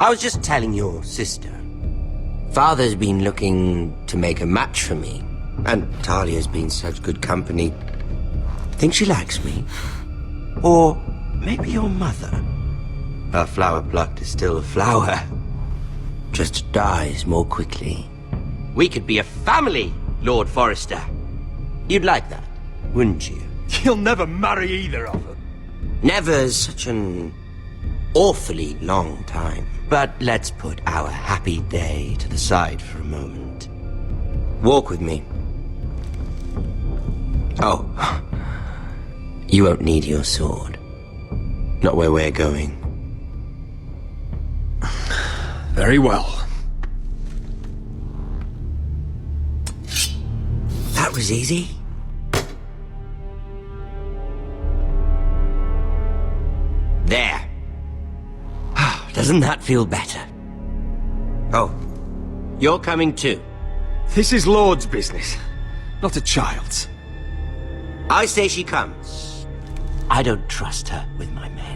I was just telling your sister. Father's been looking to make a match for me, and Talia's been such good company. Think she likes me? Or maybe your mother? A flower plucked is still a flower. Just dies more quickly. We could be a family, Lord Forrester. You'd like that, wouldn't you? You'll never marry either of them. Never's such an awfully long time. But let's put our happy day to the side for a moment. Walk with me. Oh, you won't need your sword. Not where we're going. Very well. That was easy. There. Doesn't that feel better? Oh, you're coming too. This is Lord's business, not a child's. I say she comes. I don't trust her with my men.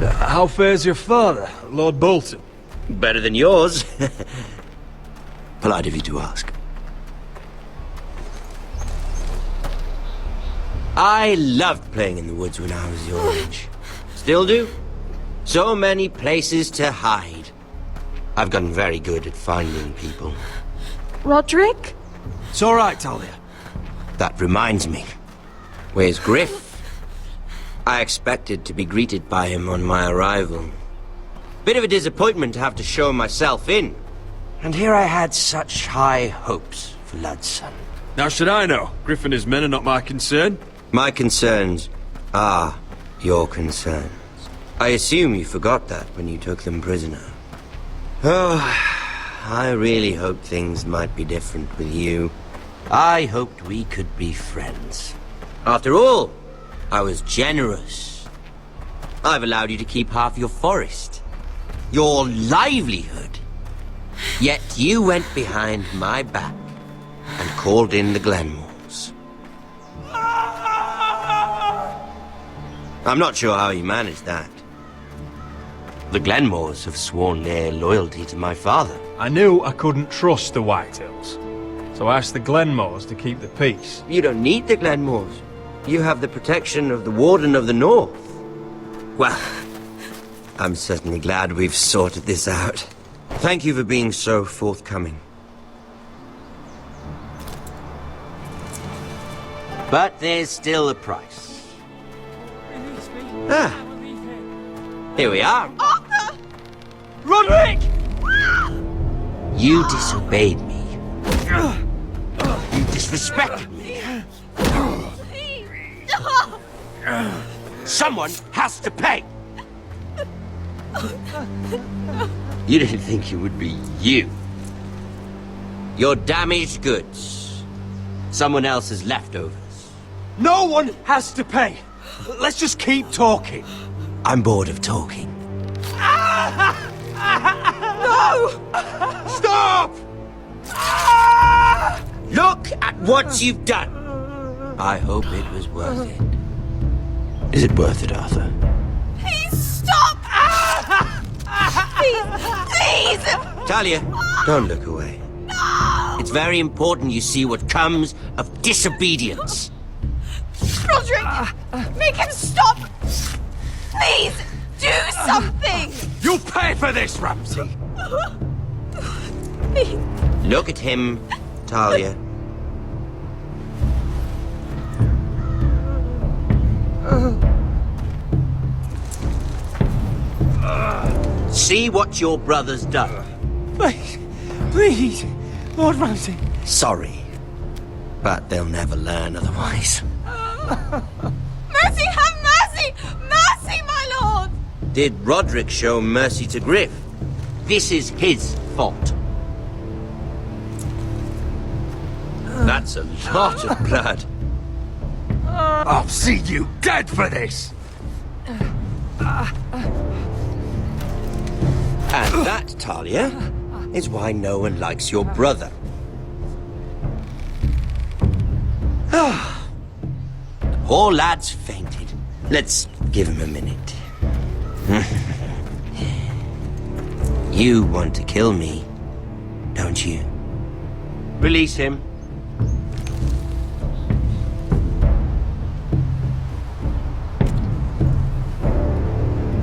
How fares your father, Lord Bolton? Better than yours. Polite of you to ask. I loved playing in the woods when I was your age. Still do. So many places to hide. I've gotten very good at finding people. Roderick? It's all right, Talia. That reminds me. Where's Griff? I expected to be greeted by him on my arrival. Bit of a disappointment to have to show myself in. And here I had such high hopes for Ludson. Now should I know? Griff and his men are not my concern. My concerns are your concerns. I assume you forgot that when you took them prisoner. Oh, I really hoped things might be different with you. I hoped we could be friends. After all, I was generous. I've allowed you to keep half your forest. Your livelihood. Yet you went behind my back and called in the Glenmores. I'm not sure how you managed that. The Glenmores have sworn their loyalty to my father. I knew I couldn't trust the Whitehills, so I asked the Glenmores to keep the peace. You don't need the Glenmores. You have the protection of the Warden of the North. Well, I'm certainly glad we've sorted this out. Thank you for being so forthcoming. But there's still a price. Ah, here we are. Arthur! Roderick! You disobeyed me. You disrespected me. Someone has to pay! You didn't think it would be you. Your damaged goods. Someone else's leftovers. No one has to pay. Let's just keep talking. I'm bored of talking. No! Stop! Look at what you've done! I hope it was worth it. Is it worth it, Arthur? Please stop! Please! Please! Talia, don't look away. No! It's very important you see what comes of disobedience. Roderick! Make him stop! Please! Do something! You'll pay for this, Ramsay! Please! Look at him, Talia. See what your brother's done. Please, please, Lord Ramsay. Sorry, but they'll never learn otherwise. Mercy, have mercy! Mercy, my lord! Did Roderick show mercy to Griff? This is his fault. That's a lot of blood. I'll see you dead for this! And that, Talia, is why no one likes your brother. Poor lad's fainted. Let's give him a minute. You want to kill me, don't you? Release him.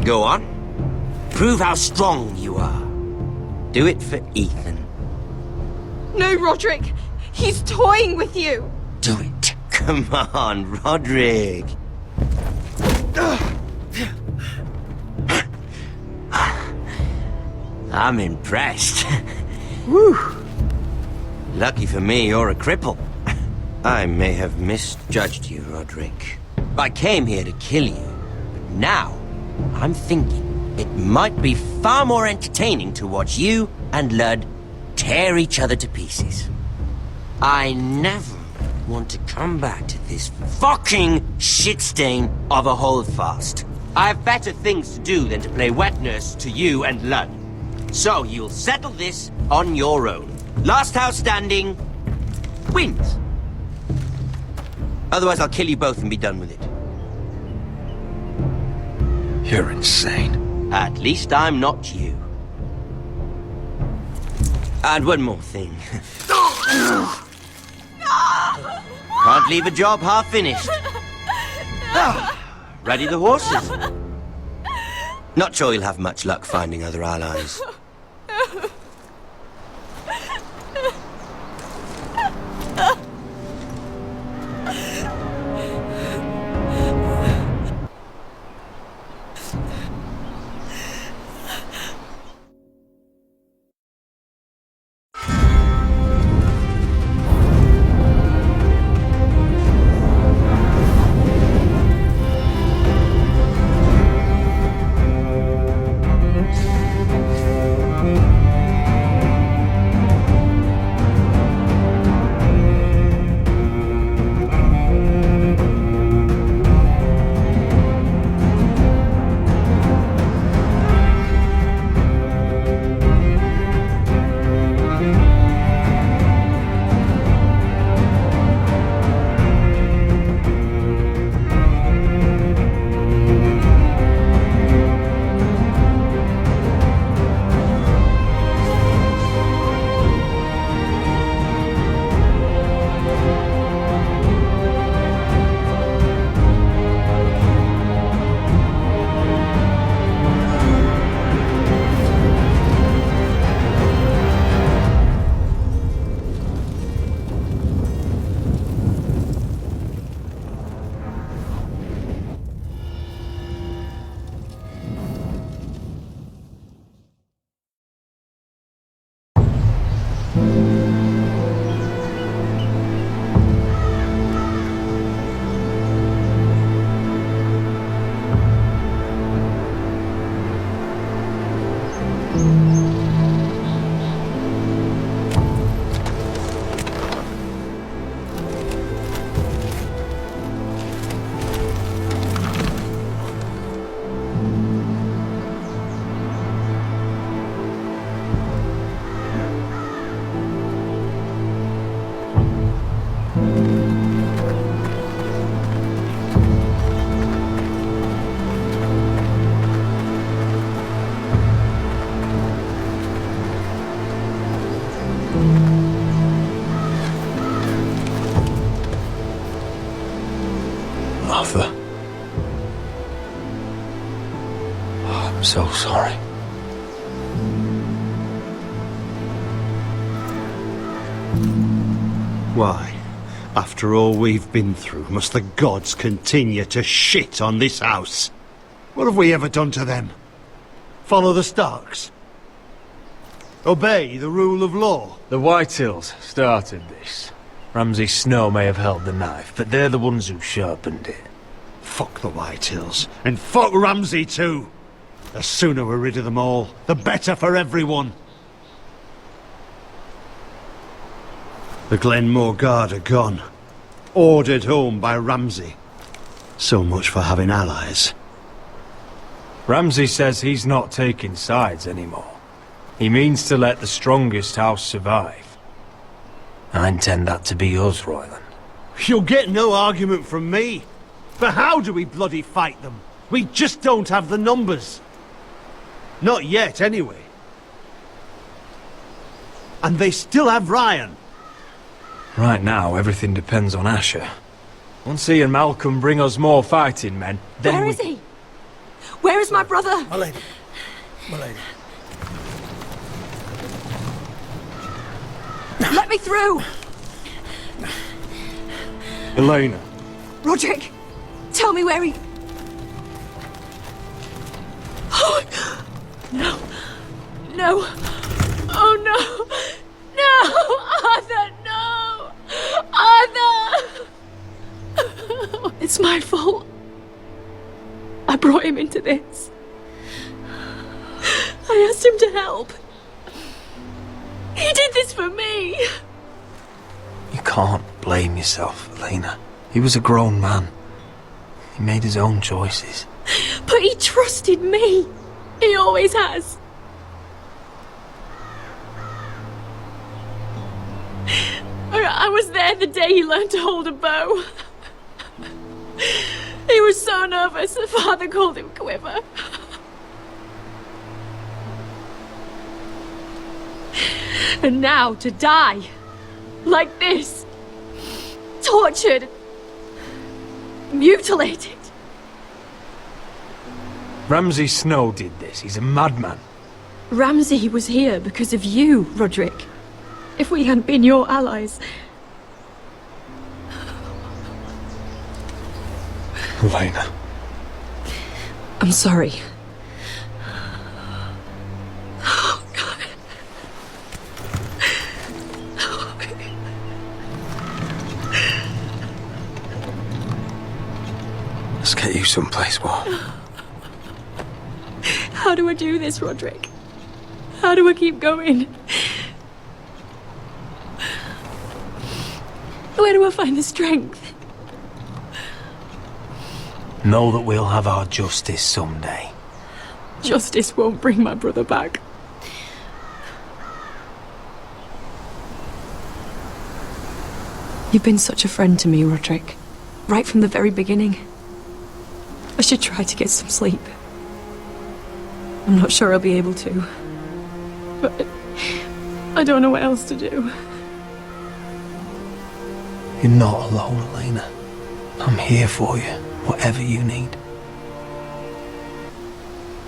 Go on. Prove how strong you are. Do it for Ethan. No, Roderick. He's toying with you. Do it. Come on, Roderick. I'm impressed. Whew. Lucky for me, you're a cripple. I may have misjudged you, Roderick. I came here to kill you, but now I'm thinking it might be far more entertaining to watch you and Ludd tear each other to pieces. I never want to come back to this fucking shit stain of a holdfast. I have better things to do than to play wet nurse to you and Ludd. So you'll settle this on your own. Last house standing wins. Otherwise I'll kill you both and be done with it. You're insane. At least I'm not you. And one more thing. Can't leave a job half finished. Ready the horses? Not sure you'll have much luck finding other allies. Arthur. I'm so sorry. Why, after all we've been through, must the gods continue to shit on this house? What have we ever done to them? Follow the Starks? Obey the rule of law? The Whitehills started this. Ramsay Snow may have held the knife, but they're the ones who sharpened it. Fuck the Whitehills, and fuck Ramsay too! The sooner we're rid of them all, the better for everyone! The Glenmore Guard are gone. Ordered home by Ramsay. So much for having allies. Ramsay says he's not taking sides anymore. He means to let the strongest house survive. I intend that to be us, Royland. You'll get no argument from me. But how do we bloody fight them? We just don't have the numbers. Not yet, anyway. And they still have Ryan. Right now, everything depends on Asher. Once he and Malcolm bring us more fighting men, then Where we... is he? Where is my brother? My lady. My lady. Let me through! Elena. Roderick, tell me where he... Oh, no. No. Oh, no. No! Arthur, no! Arthur! It's my fault. I brought him into this. I asked him to help. He did this for me. You can't blame yourself, Elena. He was a grown man. He made his own choices. But he trusted me. He always has. I was there the day he learned to hold a bow. He was so nervous, the father called him Quiver. And now to die, like this, tortured, mutilated. Ramsay Snow did this. He's a madman. Ramsay was here because of you, Roderick. If we hadn't been your allies... Elena. I'm sorry. Oh, God. Let's get you someplace warm. How do I do this, Roderick? How do I keep going? Where do I find the strength? Know that we'll have our justice someday. Justice won't bring my brother back. You've been such a friend to me, Roderick. Right from the very beginning. I should try to get some sleep. I'm not sure I'll be able to. But I don't know what else to do. You're not alone, Elena. I'm here for you, whatever you need.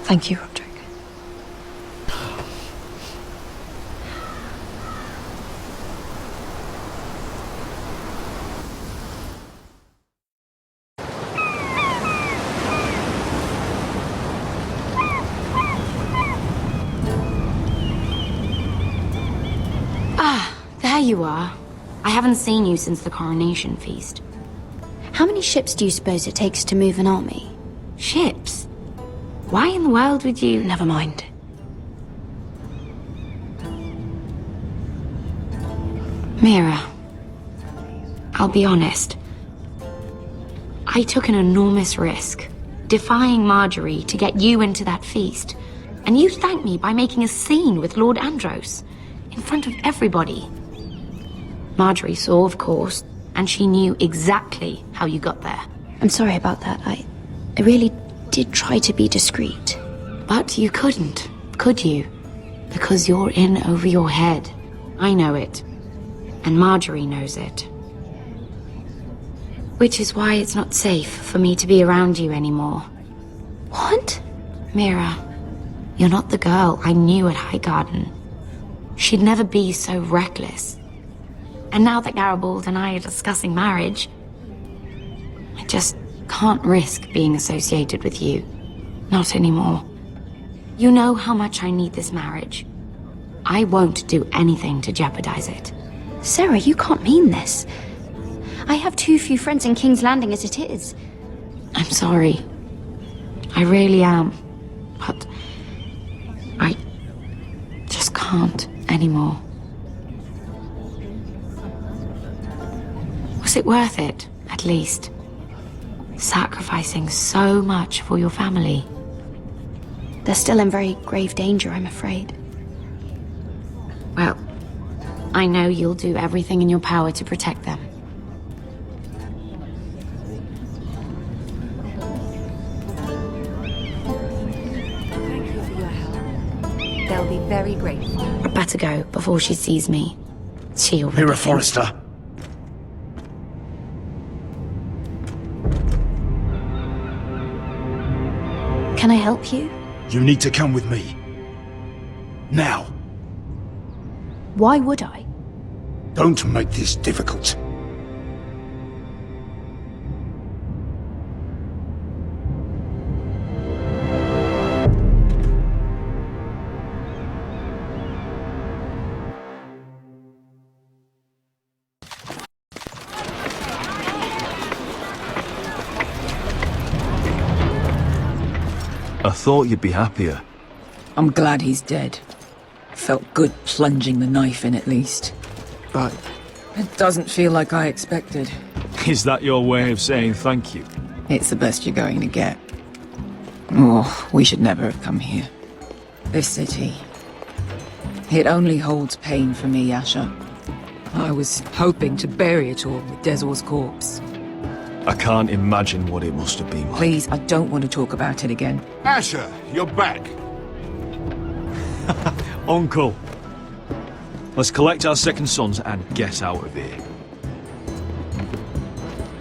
Thank you, Roderick. There you are. I haven't seen you since the coronation feast. How many ships do you suppose it takes to move an army? Ships? Why in the world would you... Never mind. Mira, I'll be honest. I took an enormous risk, defying Marjorie to get you into that feast. And you thanked me by making a scene with Lord Andros, in front of everybody. Marjorie saw, of course, and she knew exactly how you got there. I'm sorry about that. I really did try to be discreet. But you couldn't, could you? Because you're in over your head. I know it. And Marjorie knows it. Which is why it's not safe for me to be around you anymore. What? Mira, you're not the girl I knew at Highgarden. She'd never be so reckless. And now that Garibald and I are discussing marriage, I just can't risk being associated with you. Not anymore. You know how much I need this marriage. I won't do anything to jeopardize it. Sarah, you can't mean this. I have too few friends in King's Landing as it is. I'm sorry. I really am. But I just can't anymore. Was it worth it, at least? Sacrificing so much for your family. They're still in very grave danger, I'm afraid. Well, I know you'll do everything in your power to protect them. Thank you for your help. They'll be very grateful. I'd better go before she sees me. She'll... Mira Forrester. Can I help you? You need to come with me. Now. Why would I? Don't make this difficult. I thought you'd be happier. I'm glad he's dead. Felt good plunging the knife in at least. But it doesn't feel like I expected. Is that your way of saying thank you? It's the best you're going to get. Oh, we should never have come here. This city. It only holds pain for me, Asher. I was hoping to bury it all with Dezor's corpse. I can't imagine what it must have been like. Please, I don't want to talk about it again. Asher, you're back. Uncle. Let's collect our second sons and get out of here.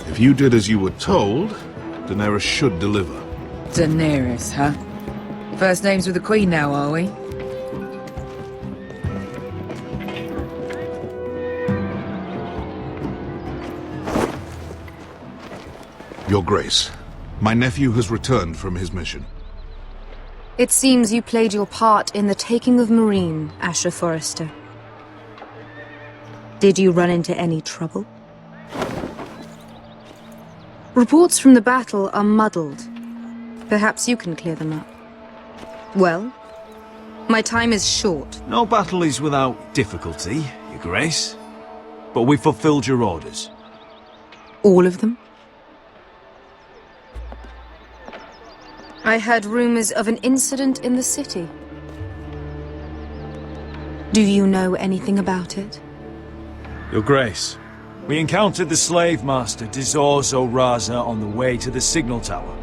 If you did as you were told, Daenerys should deliver. Daenerys, huh? First names with the Queen now, are we? Your Grace, my nephew has returned from his mission. It seems you played your part in the taking of Meereen, Asher Forrester. Did you run into any trouble? Reports from the battle are muddled. Perhaps you can clear them up. Well, my time is short. No battle is without difficulty, Your Grace. But we fulfilled your orders. All of them? I heard rumors of an incident in the city. Do you know anything about it? Your Grace, we encountered the slave master Dizor Zoraza on the way to the signal tower.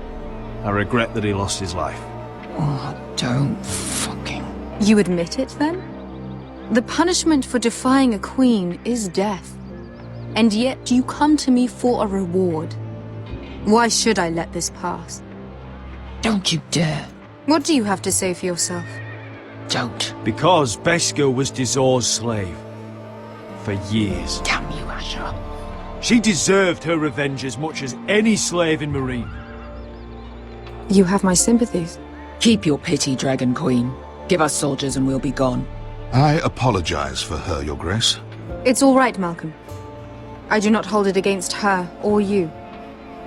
I regret that he lost his life. Oh, don't fucking... You admit it, then? The punishment for defying a queen is death. And yet you come to me for a reward. Why should I let this pass? Don't you dare. What do you have to say for yourself? Don't. Because Beskha was Dizor's slave. For years. Damn you, Asher. She deserved her revenge as much as any slave in Meereen. You have my sympathies. Keep your pity, Dragon Queen. Give us soldiers and we'll be gone. I apologize for her, Your Grace. It's all right, Malcolm. I do not hold it against her or you.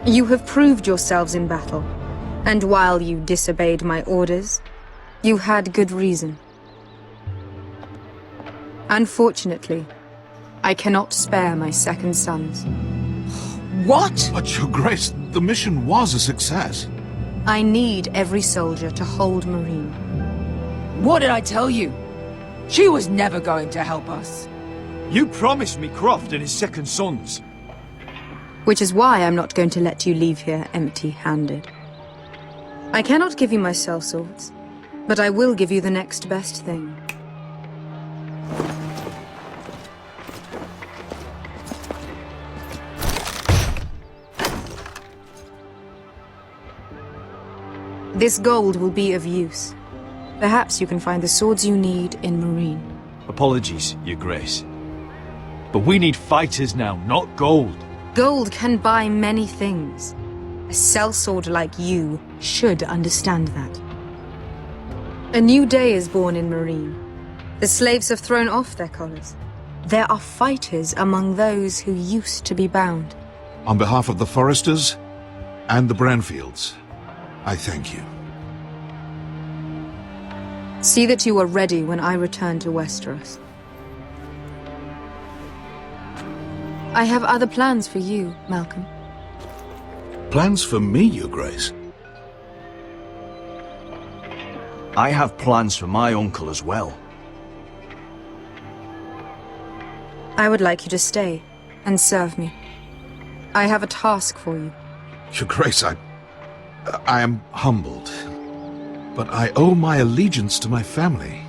You have proved yourselves in battle. And while you disobeyed my orders, you had good reason. Unfortunately, I cannot spare my second sons. What? But, Your Grace, the mission was a success. I need every soldier to hold Meereen. What did I tell you? She was never going to help us. You promised me Croft and his second sons. Which is why I'm not going to let you leave here empty-handed. I cannot give you my sellswords, but I will give you the next best thing. This gold will be of use. Perhaps you can find the swords you need in Meereen. Apologies, Your Grace. But we need fighters now, not gold. Gold can buy many things. A sellsword like you should understand that. A new day is born in Meereen. The slaves have thrown off their collars. There are fighters among those who used to be bound. On behalf of the Forresters and the Branfields, I thank you. See that you are ready when I return to Westeros. I have other plans for you, Malcolm. Plans for me, Your Grace? I have plans for my uncle as well. I would like you to stay and serve me. I have a task for you. Your Grace, I am humbled. But I owe my allegiance to my family.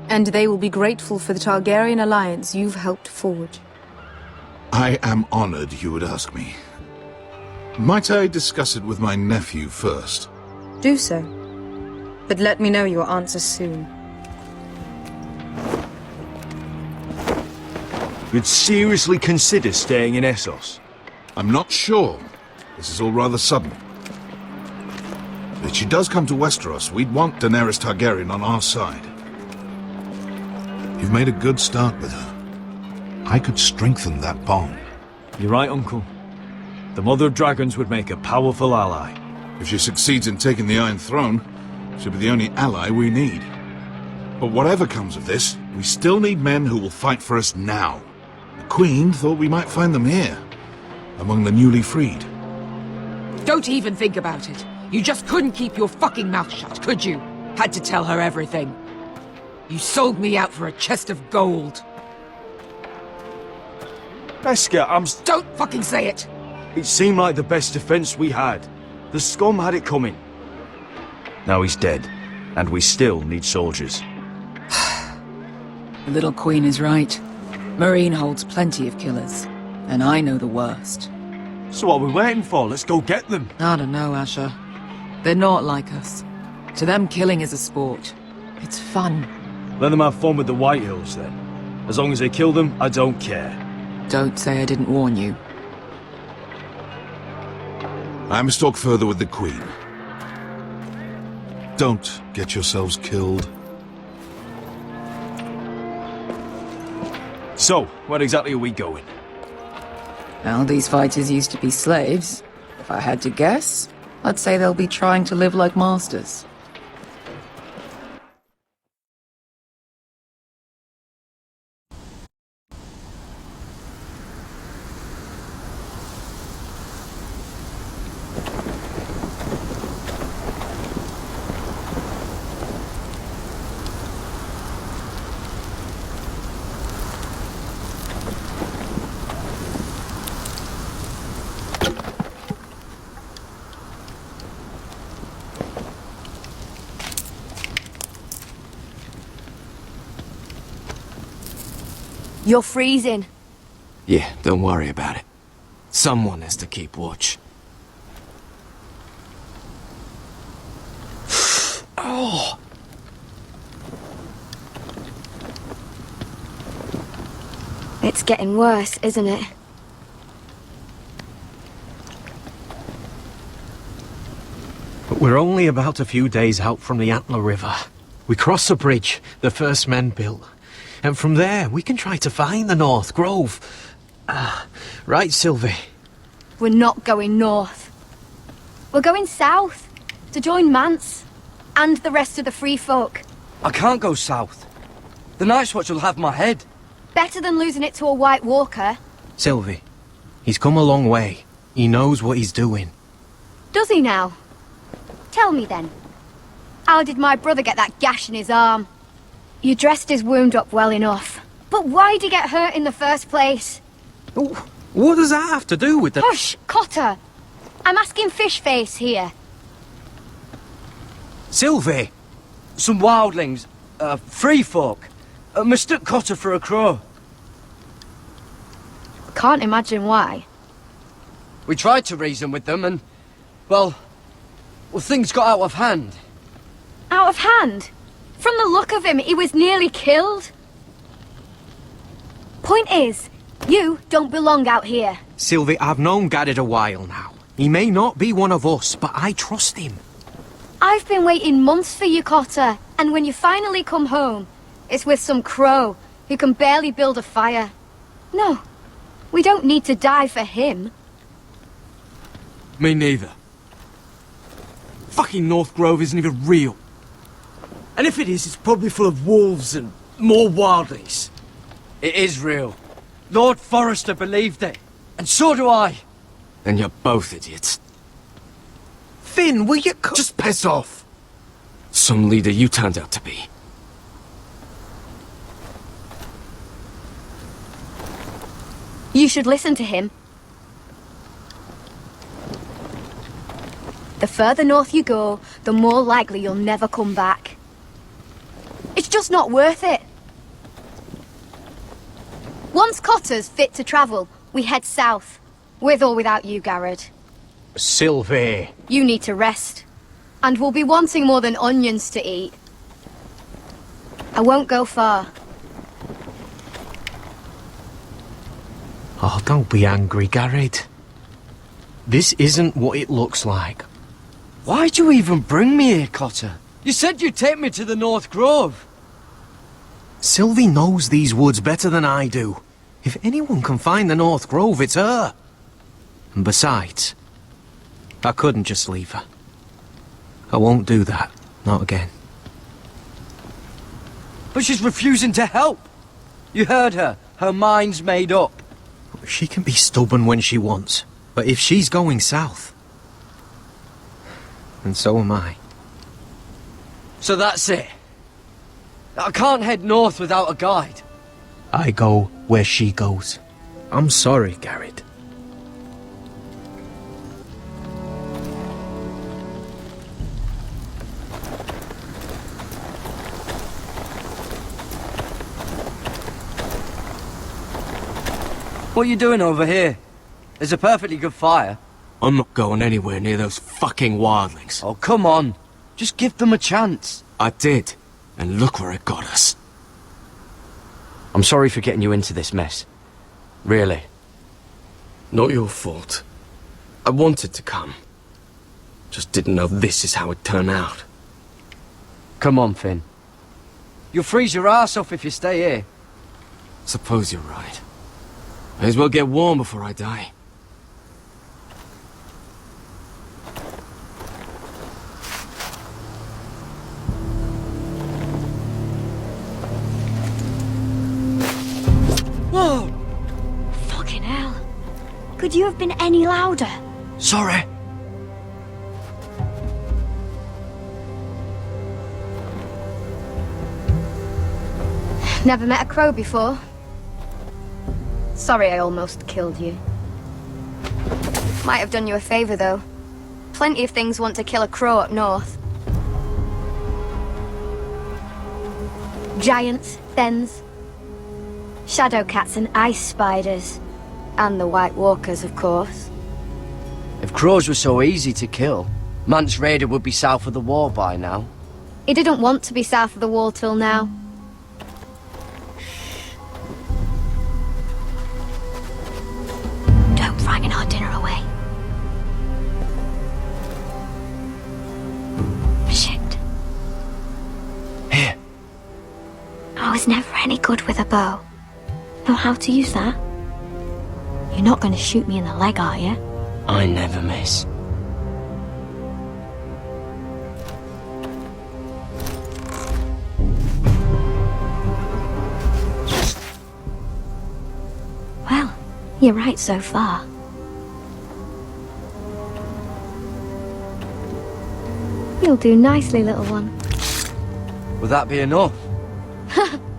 And they will be grateful for the Targaryen alliance you've helped forge. I am honored you would ask me. Might I discuss it with my nephew first? Do so. But let me know your answer soon. You'd seriously consider staying in Essos? I'm not sure. This is all rather sudden. If she does come to Westeros, we'd want Daenerys Targaryen on our side. You've made a good start with her. I could strengthen that bond. You're right, Uncle. The Mother of Dragons would make a powerful ally. If she succeeds in taking the Iron Throne, she'll be the only ally we need. But whatever comes of this, we still need men who will fight for us now. The Queen thought we might find them here, among the newly freed. Don't even think about it. You just couldn't keep your fucking mouth shut, could you? Had to tell her everything. You sold me out for a chest of gold. Beskha, Don't fucking say it! It seemed like the best defense we had. The scum had it coming. Now he's dead, and we still need soldiers. The little queen is right. Marine holds plenty of killers, and I know the worst. So what are we waiting for? Let's go get them. I don't know, Asher. They're not like us. To them, killing is a sport. It's fun. Let them have fun with the White Hills, then. As long as they kill them, I don't care. Don't say I didn't warn you. I must talk further with the Queen. Don't get yourselves killed. So, where exactly are we going? Well, these fighters used to be slaves. If I had to guess, I'd say they'll be trying to live like masters. You're freezing. Yeah, don't worry about it. Someone has to keep watch. Oh! It's getting worse, isn't it? But we're only about a few days out from the Antler River. We cross a bridge the first men built. And from there, we can try to find the North Grove. Right, Sylvie? We're not going north. We're going south, to join Mance, and the rest of the free folk. I can't go south. The Night's Watch will have my head. Better than losing it to a White Walker. Sylvie, he's come a long way. He knows what he's doing. Does he now? Tell me then. How did my brother get that gash in his arm? You dressed his wound up well enough. But why'd he get hurt in the first place? What does that have to do with the— Hush, Cotter! I'm asking Fishface here. Sylvie! Some wildlings, free folk, mistook Cotter for a crow. Can't imagine why. We tried to reason with them and, well, things got out of hand. Out of hand? From the look of him, he was nearly killed. Point is, you don't belong out here. Sylvie, I've known Gaddard a while now. He may not be one of us, but I trust him. I've been waiting months for you, Cotter, and when you finally come home, it's with some crow who can barely build a fire. No, we don't need to die for him. Me neither. Fucking North Grove isn't even real. And if it is, it's probably full of wolves and more wildlings. It is real. Lord Forrester believed it, and so do I. Then you're both idiots. Finn, will you Just piss off! Some leader you turned out to be. You should listen to him. The further north you go, the more likely you'll never come back. It's just not worth it. Once Cotter's fit to travel, we head south. With or without you, Garrod. Sylvie. You need to rest. And we'll be wanting more than onions to eat. I won't go far. Oh, don't be angry, Garrett. This isn't what it looks like. Why'd you even bring me here, Cotter? You said you'd take me to the North Grove. Sylvie knows these woods better than I do. If anyone can find the North Grove, it's her. And besides, I couldn't just leave her. I won't do that. Not again. But she's refusing to help. You heard her. Her mind's made up. She can be stubborn when she wants. But if she's going south, then so am I. So that's it. I can't head north without a guide. I go where she goes. I'm sorry, Garrett. What are you doing over here? There's a perfectly good fire. I'm not going anywhere near those fucking wildlings. Oh, come on. Just give them a chance. I did. And look where it got us. I'm sorry for getting you into this mess. Really. Not your fault. I wanted to come. Just didn't know this is how it'd turn out. Come on, Finn. You'll freeze your ass off if you stay here. Suppose you're right. May as well get warm before I die. Whoa! Fucking hell. Could you have been any louder? Sorry. Never met a crow before. Sorry I almost killed you. Might have done you a favor, though. Plenty of things want to kill a crow up north. Giants, thens, shadow cats and ice spiders. And the White Walkers, of course. If crows were so easy to kill, Mance Rayder would be south of the wall by now. He didn't want to be south of the wall till now. Don't frighten our dinner away. Shit. Here. I was never any good with a bow. Know how to use that? You're not going to shoot me in the leg, are you? I never miss. Well, you're right so far. You'll do nicely, little one. Would that be enough?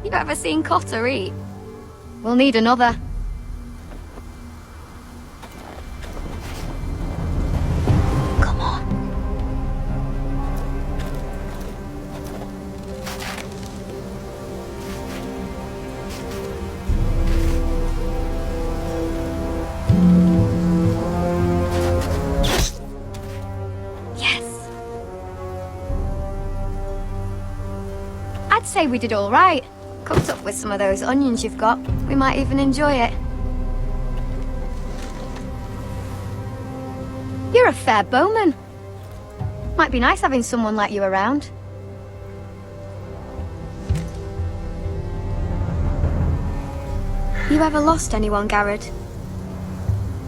You ever seen Cotter eat? We'll need another. Come on. Yes. I'd say we did all right. Cooked up with some of those onions you've got. We might even enjoy it. You're a fair bowman. Might be nice having someone like you around. You ever lost anyone, Garrod?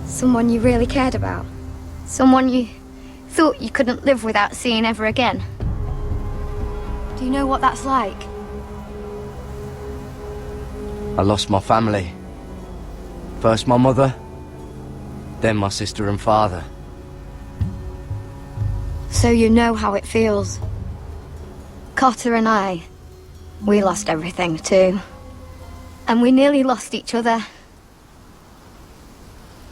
Someone you really cared about? Someone you thought you couldn't live without seeing ever again? Do you know what that's like? I lost my family. First my mother, then my sister and father. So you know how it feels. Cotter and I, we lost everything too. And we nearly lost each other.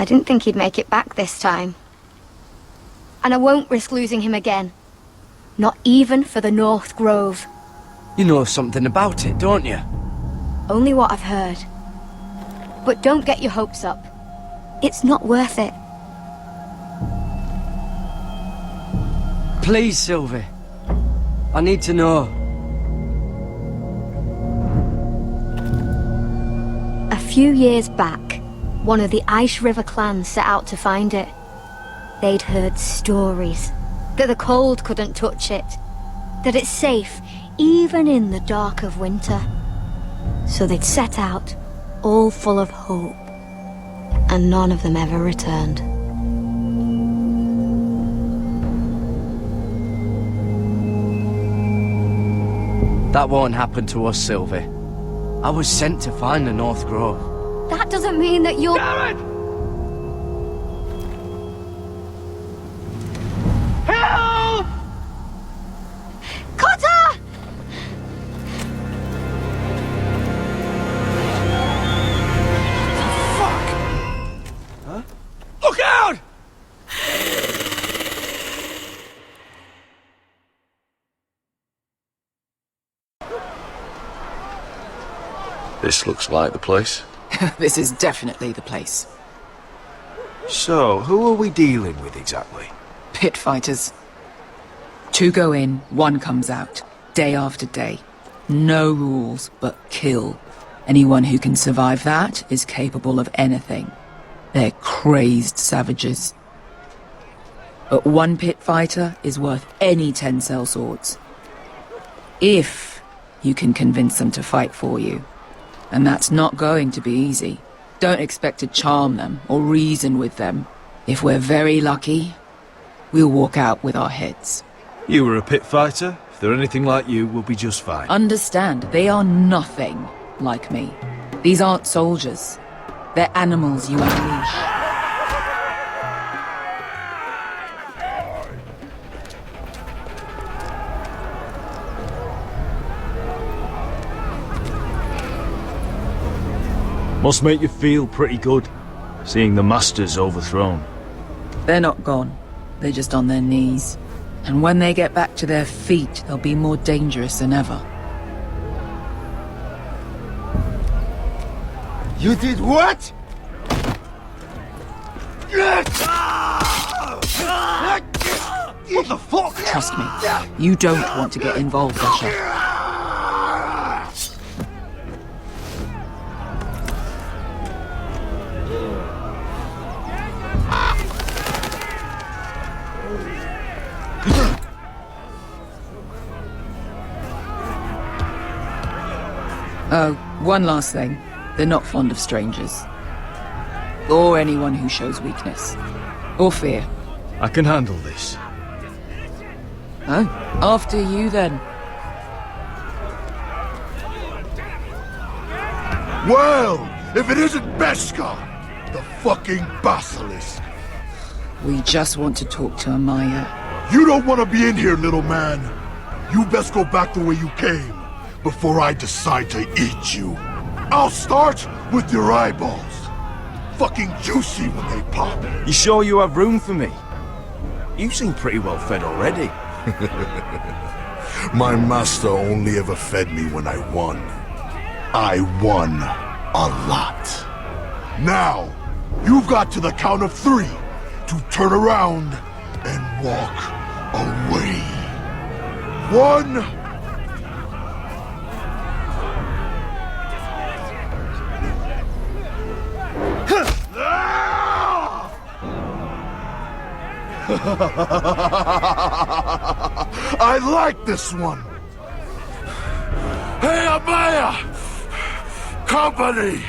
I didn't think he'd make it back this time. And I won't risk losing him again. Not even for the North Grove. You know something about it, don't you? Only what I've heard. But don't get your hopes up. It's not worth it. Please, Sylvie. I need to know. A few years back, one of the Ice River clans set out to find it. They'd heard stories that the cold couldn't touch it, that it's safe even in the dark of winter. So they'd set out, all full of hope, and none of them ever returned. That won't happen to us, Sylvie. I was sent to find the North Grove. That doesn't mean that you'll... Damn it! Help! Cotter! Huh? Look out! This looks like the place. This is definitely the place. So, who are we dealing with exactly? Pit fighters. 2 go in, 1 comes out, day after day. No rules, but kill. Anyone who can survive that is capable of anything. They're crazed savages. But 1 pit fighter is worth any 10 sellswords. If you can convince them to fight for you. And that's not going to be easy. Don't expect to charm them or reason with them. If we're very lucky, we'll walk out with our heads. You were a pit fighter. If they're anything like you, we'll be just fine. Understand, they are nothing like me. These aren't soldiers. They're animals you unleash. Must make you feel pretty good, seeing the Masters overthrown. They're not gone. They're just on their knees. And when they get back to their feet, they'll be more dangerous than ever. You did what? What the fuck? Trust me, you don't want to get involved, Asher. Oh, one last thing. They're not fond of strangers. Or anyone who shows weakness. Or fear. I can handle this. Oh, after you then. Well, if it isn't Beskar, the fucking basilisk. We just want to talk to Amaya. You don't want to be in here, little man. You best go back the way you came, before I decide to eat you. I'll start with your eyeballs. Fucking juicy when they pop. You sure you have room for me? You seem pretty well fed already. My master only ever fed me when I won. I won a lot. Now, you've got to the count of 3 to turn around and walk away. 1... I like this one. Hey, Amaya! Company!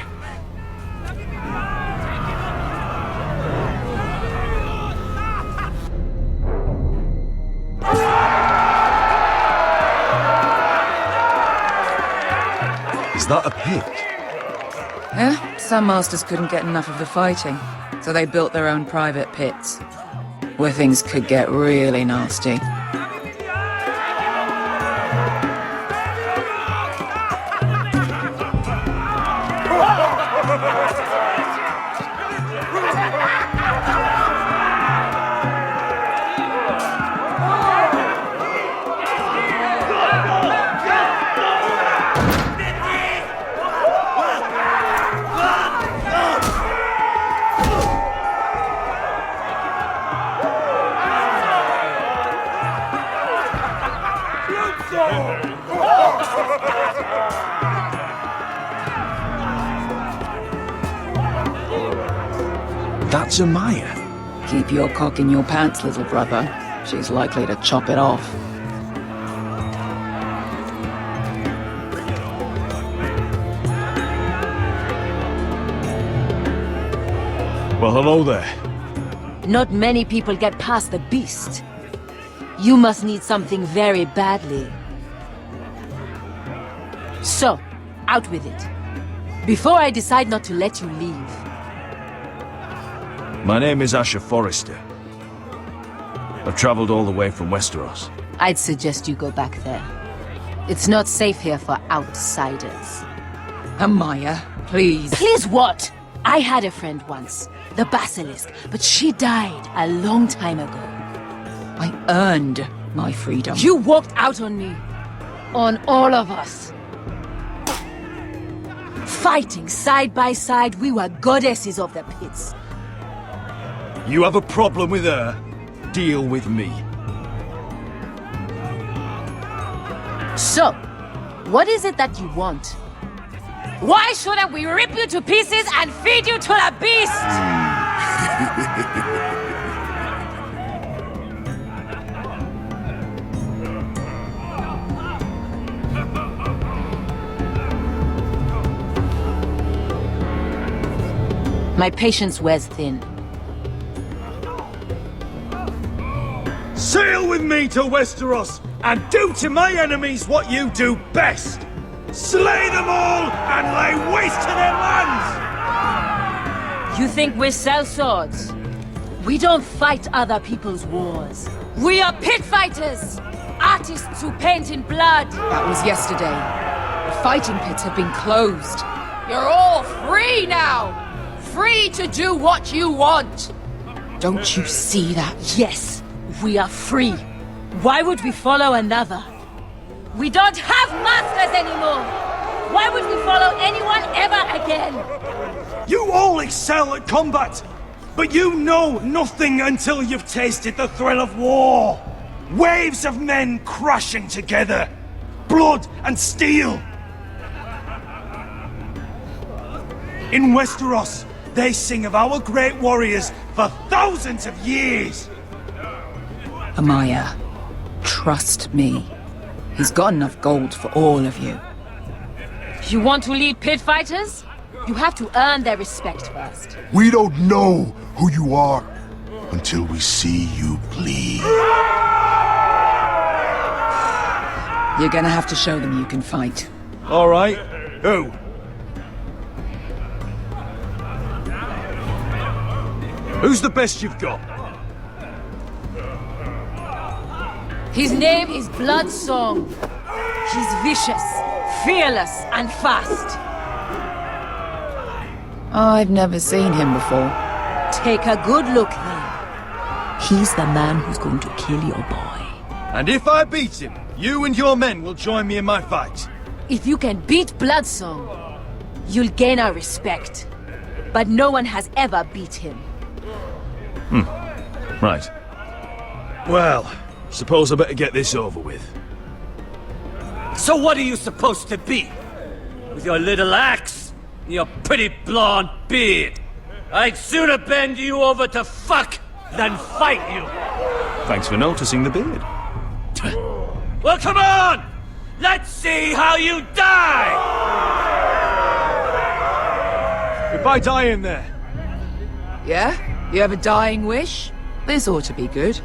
Is that a pit? Yeah, some masters couldn't get enough of the fighting, so they built their own private pits, where things could get really nasty. That's Amaya. Keep your cock in your pants, little brother. She's likely to chop it off. Well, hello there. Not many people get past the beast. You must need something very badly. So, out with it. Before I decide not to let you leave. My name is Asher Forrester. I've traveled all the way from Westeros. I'd suggest you go back there. It's not safe here for outsiders. Amaya, please. Please what? I had a friend once, the Basilisk, but she died a long time ago. I earned my freedom. You walked out on me. On all of us. Fighting side by side, we were goddesses of the pits. You have a problem with her? Deal with me. So, what is it that you want? Why shouldn't we rip you to pieces and feed you to the beast? My patience wears thin. Sail with me to Westeros and do to my enemies what you do best. Slay them all and lay waste to their lands! You think we sell swords? We don't fight other people's wars. We are pit fighters! Artists who paint in blood! That was yesterday. The fighting pits have been closed. You're all free now! Free to do what you want! Don't you see that? Yes, we are free. Why would we follow another? We don't have masters anymore! Why would we follow anyone ever again? You all excel at combat, but you know nothing until you've tasted the thrill of war. Waves of men crashing together. Blood and steel. In Westeros, they sing of our great warriors for thousands of years. Amaya, trust me. He's got enough gold for all of you. You want to lead pit fighters? You have to earn their respect first. We don't know who you are until we see you bleed. You're gonna have to show them you can fight. All right. Who? Who's the best you've got? His name is Bloodsong. He's vicious, fearless, and fast. I've never seen him before. Take a good look then. He's the man who's going to kill your boy. And if I beat him, you and your men will join me in my fight. If you can beat Bloodsong, you'll gain our respect. But no one has ever beat him. Right. Well, suppose I better get this over with. So what are you supposed to be? With your little axe and your pretty blonde beard? I'd sooner bend you over to fuck than fight you. Thanks for noticing the beard. Well, come on! Let's see how you die! If I die in there. Yeah? You have a dying wish? This ought to be good.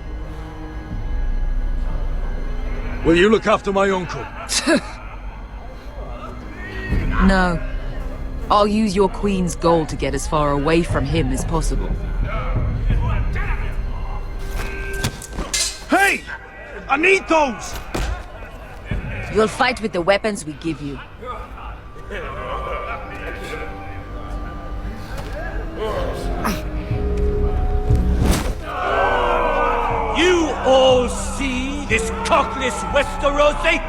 Will you look after my uncle? No. I'll use your queen's gold to get as far away from him as possible. Hey! I need those! You'll fight with the weapons we give you. You all see this cockless Westerosi?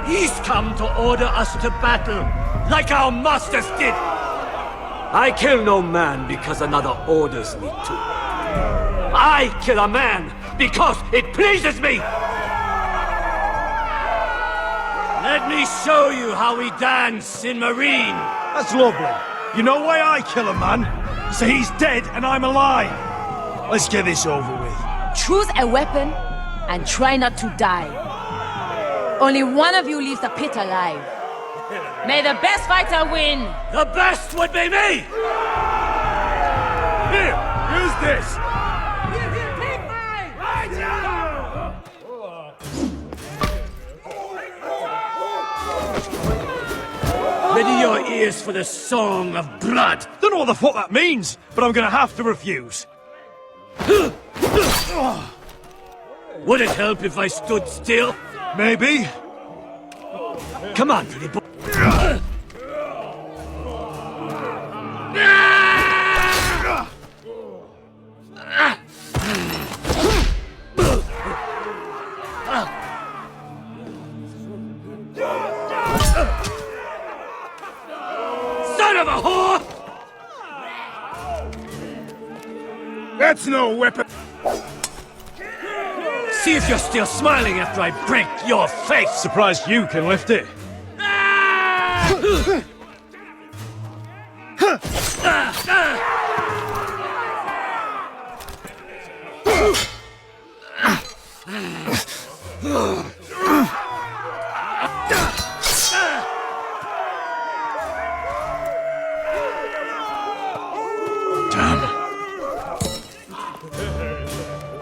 He's come to order us to battle, like our masters did. I kill no man because another orders me to. I kill a man because it pleases me! Let me show you how we dance in Marine. That's lovely. You know why I kill a man? So he's dead and I'm alive. Let's get this over with. Choose a weapon and try not to die. Only one of you leaves the pit alive. May the best fighter win! The best would be me! Here, use this! Ready your ears for the song of blood. Don't know what the fuck that means, but I'm gonna have to refuse. Would it help if I stood still? Maybe. Come on, pretty boy. Son of a whore! That's no weapon. See if you're still smiling after I break your face! Surprised you can lift it.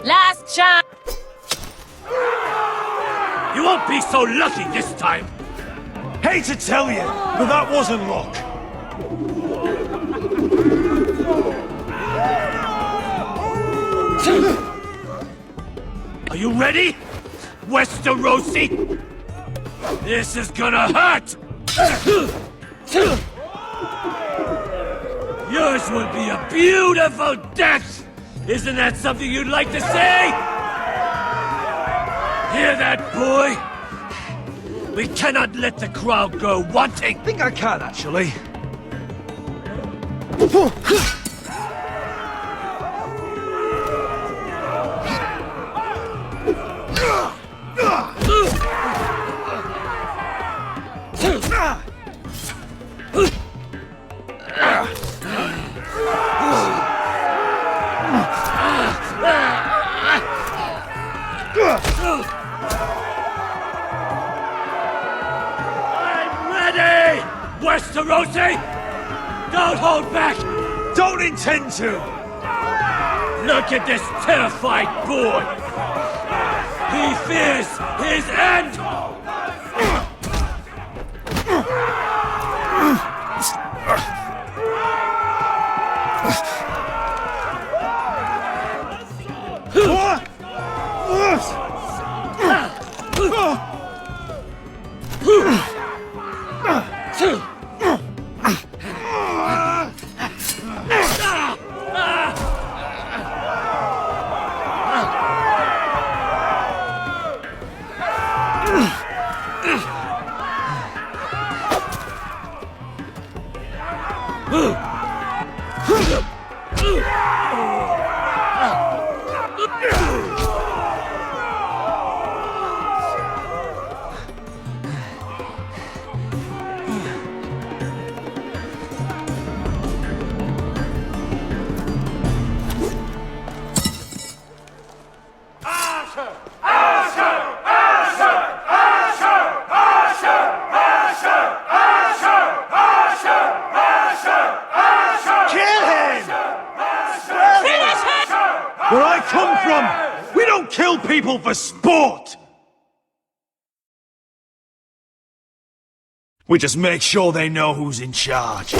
Last chance! You won't be so lucky this time! Hate to tell you, but that wasn't luck. Are you ready, Westerosi? This is gonna hurt! Yours will be a beautiful death! Isn't that something you'd like to say? Hear that, boy? We cannot let the crowd go wanting! I think I can, actually. I'm ready! Westerosi! Don't hold back! Don't intend to! Look at this terrified boy! He fears his end! Where I come from, we don't kill people for sport! We just make sure they know who's in charge.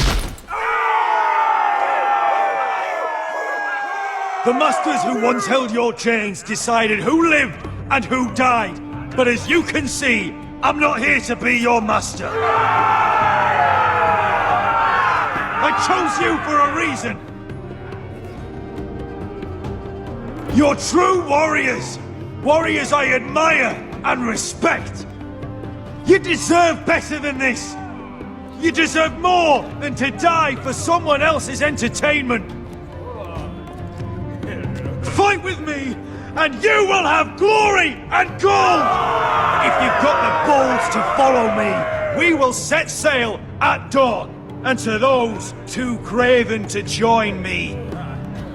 The masters who once held your chains decided who lived and who died. But as you can see, I'm not here to be your master. I chose you for a reason. You're true warriors. Warriors I admire and respect. You deserve better than this. You deserve more than to die for someone else's entertainment. Fight with me, and you will have glory and gold! If you've got the balls to follow me, we will set sail at dawn. And to those too craven to join me,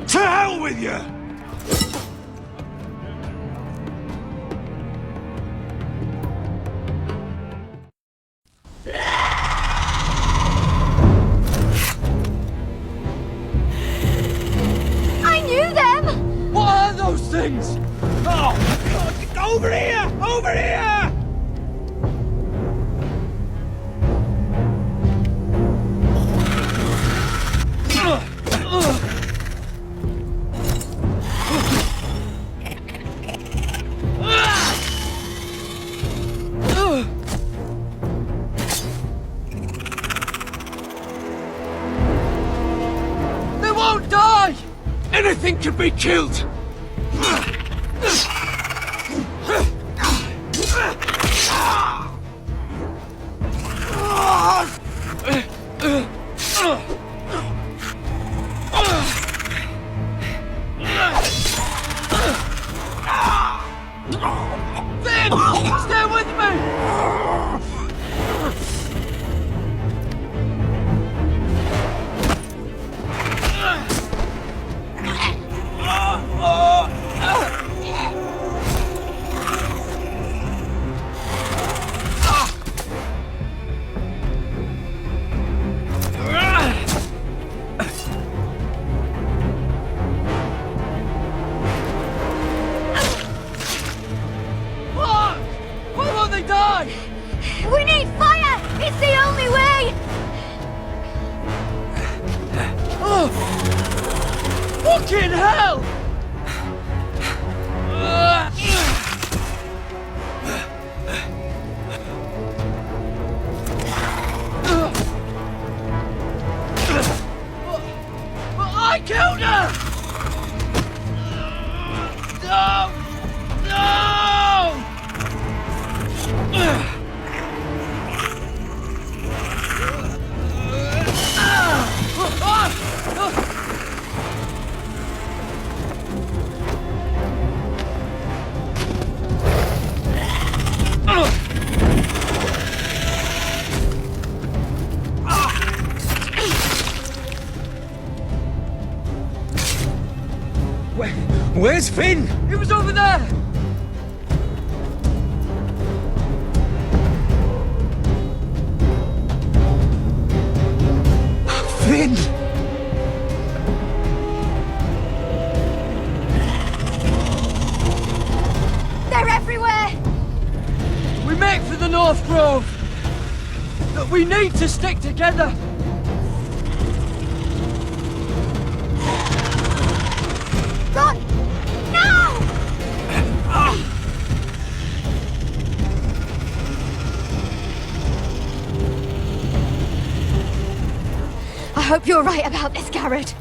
to hell with you! I knew them! What are those things? Oh, over here! Over here! They won't die! Anything can be killed! Finn! Stay with me! Why won't they die? We need fire! It's the only way! Oh! Fucking hell! I killed her! No! No! Where's Finn? He was over there! Finn! They're everywhere! We make for the North Grove! But we need to stick together! Run! Now! I hope you're right about this, Garrett.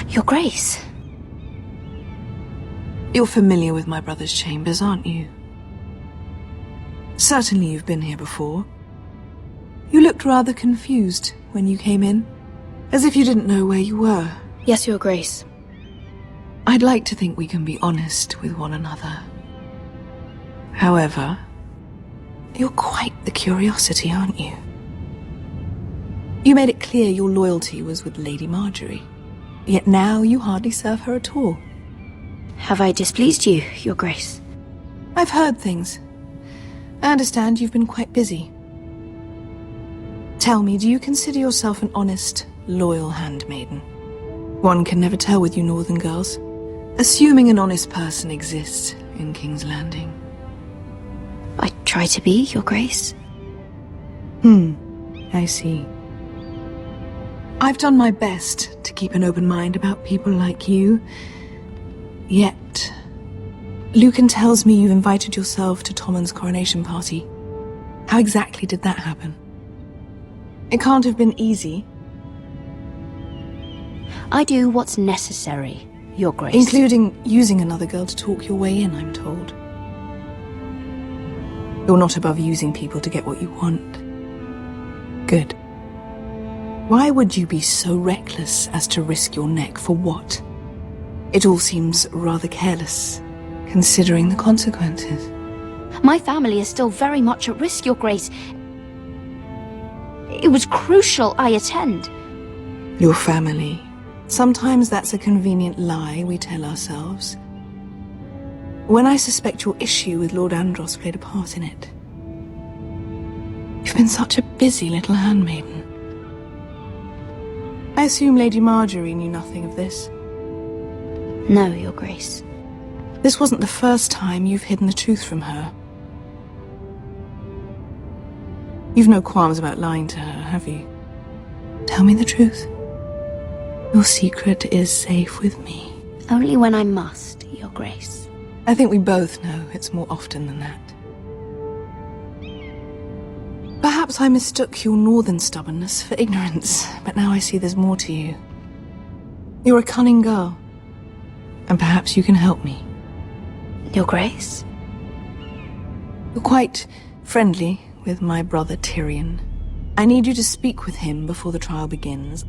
Your Grace. You're familiar with my brother's chambers, aren't you? Certainly you've been here before. You looked rather confused when you came in, as if you didn't know where you were. Yes, Your Grace. I'd like to think we can be honest with one another. However, you're quite the curiosity, aren't you? You made it clear your loyalty was with Lady Marjorie. Yet now you hardly serve her at all. Have I displeased you, Your Grace? I've heard things. I understand you've been quite busy. Tell me, do you consider yourself an honest, loyal handmaiden? One can never tell with you northern girls. Assuming an honest person exists in King's Landing. I try to be, Your Grace. I see. I've done my best to keep an open mind about people like you. Yet, Lucan tells me you invited yourself to Tommen's coronation party. How exactly did that happen? It can't have been easy. I do what's necessary, Your Grace. Including using another girl to talk your way in, I'm told. You're not above using people to get what you want. Good. Why would you be so reckless as to risk your neck for what? It all seems rather careless, considering the consequences. My family is still very much at risk, Your Grace. It was crucial I attend. Your family. Sometimes that's a convenient lie we tell ourselves. When I suspect your issue with Lord Andros played a part in it. You've been such a busy little handmaiden. I assume Lady Marjorie knew nothing of this. No, Your Grace. This wasn't the first time you've hidden the truth from her. You've no qualms about lying to her, have you? Tell me the truth. Your secret is safe with me. Only when I must, Your Grace. I think we both know it's more often than that. Perhaps I mistook your northern stubbornness for ignorance, but now I see there's more to you. You're a cunning girl, and perhaps you can help me. Your Grace? You're quite friendly with my brother Tyrion. I need you to speak with him before the trial begins.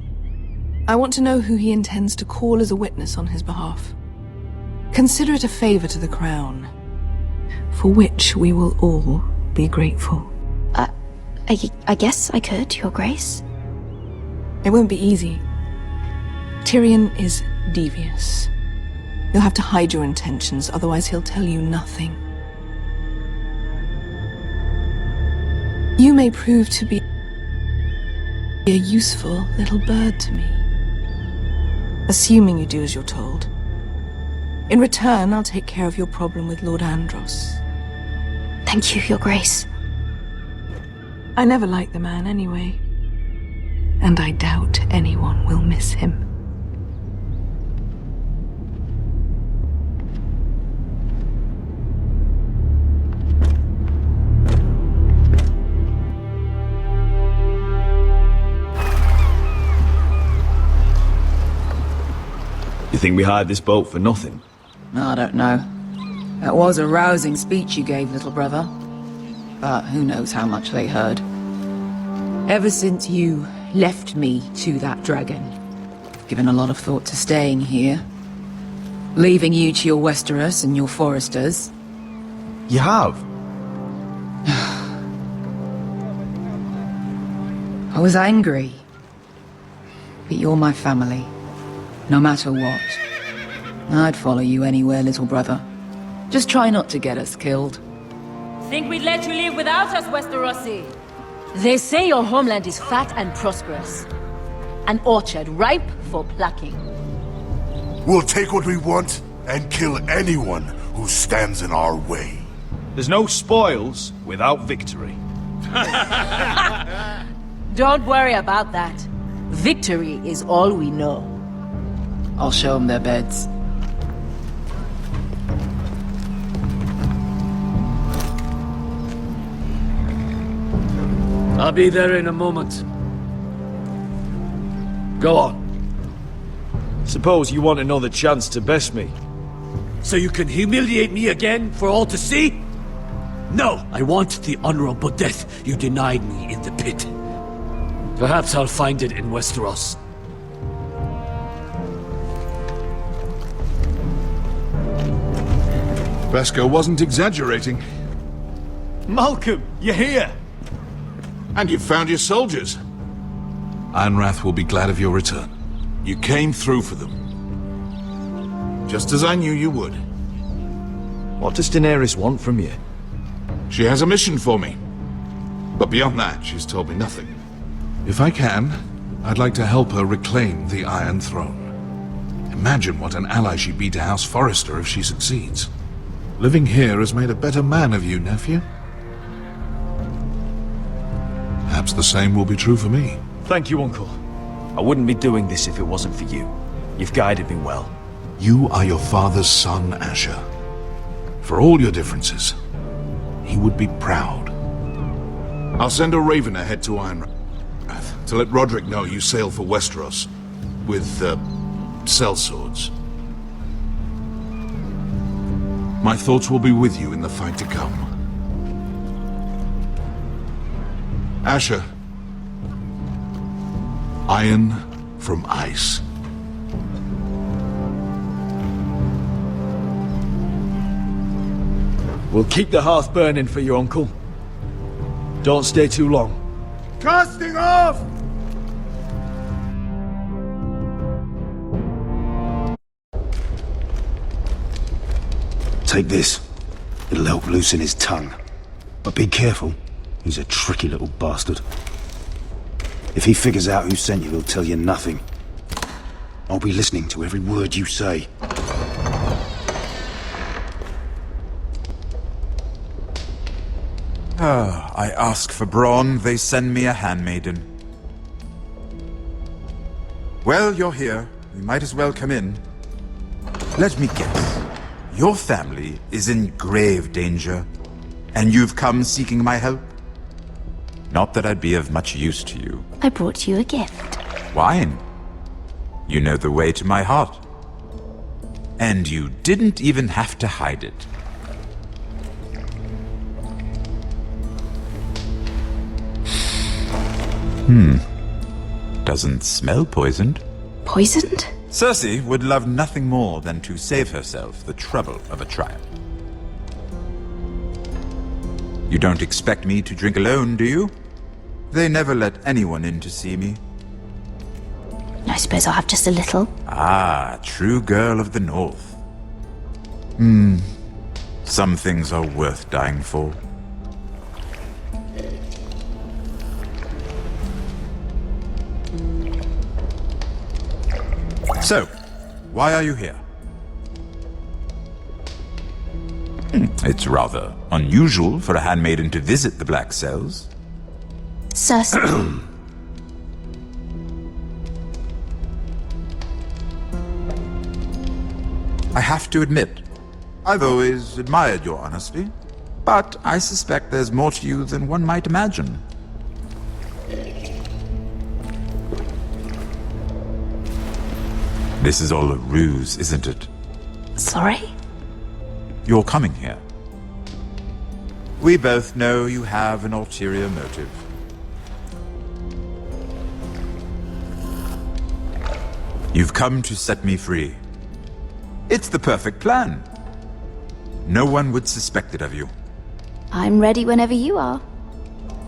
I want to know who he intends to call as a witness on his behalf. Consider it a favor to the crown, for which we will all be grateful. I guess I could, Your Grace. It won't be easy. Tyrion is devious. You'll have to hide your intentions, otherwise he'll tell you nothing. You may prove to be a useful little bird to me. Assuming you do as you're told. In return, I'll take care of your problem with Lord Andros. Thank you, Your Grace. I never liked the man anyway. And I doubt anyone will miss him. You think we hired this boat for nothing? I don't know. That was a rousing speech you gave, little brother. But who knows how much they heard. Ever since you left me to that dragon, I've given a lot of thought to staying here. Leaving you to your Westeros and your Foresters. You have? I was angry. But you're my family. No matter what. I'd follow you anywhere, little brother. Just try not to get us killed. Think we'd let you live without us, Westerosi? They say your homeland is fat and prosperous. An orchard ripe for plucking. We'll take what we want and kill anyone who stands in our way. There's no spoils without victory. Don't worry about that. Victory is all we know. I'll show them their beds. I'll be there in a moment. Go on. Suppose you want another chance to best me. So you can humiliate me again for all to see? No, I want the honorable death you denied me in the pit. Perhaps I'll find it in Westeros. Beskar wasn't exaggerating. Malcolm, you're here! And you've found your soldiers. Ironrath will be glad of your return. You came through for them. Just as I knew you would. What does Daenerys want from you? She has a mission for me. But beyond that, she's told me nothing. If I can, I'd like to help her reclaim the Iron Throne. Imagine what an ally she'd be to House Forrester if she succeeds. Living here has made a better man of you, nephew. Perhaps the same will be true for me. Thank you, Uncle. I wouldn't be doing this if it wasn't for you. You've guided me well. You are your father's son, Asher. For all your differences, he would be proud. I'll send a raven ahead to Ironrath to let Roderick know you sail for Westeros with, sellswords. My thoughts will be with you in the fight to come. Asher. Iron from ice. We'll keep the hearth burning for you, Uncle. Don't stay too long. Casting off! Take this. It'll help loosen his tongue. But be careful. He's a tricky little bastard. If he figures out who sent you, he'll tell you nothing. I'll be listening to every word you say. I ask for brawn, they send me a handmaiden. Well, you're here. We might as well come in. Let me guess. Your family is in grave danger, and you've come seeking my help? Not that I'd be of much use to you. I brought you a gift. Wine. You know the way to my heart. And you didn't even have to hide it. Doesn't smell poisoned. Poisoned? Cersei would love nothing more than to save herself the trouble of a trial. You don't expect me to drink alone, do you? They never let anyone in to see me. I suppose I'll have just a little. Ah, true girl of the North. Some things are worth dying for. So, why are you here? It's rather unusual for a handmaiden to visit the Black Cells. Cersei. I have to admit, I've always admired your honesty, but I suspect there's more to you than one might imagine. This is all a ruse, isn't it? Sorry? You're coming here. We both know you have an ulterior motive. You've come to set me free. It's the perfect plan. No one would suspect it of you. I'm ready whenever you are.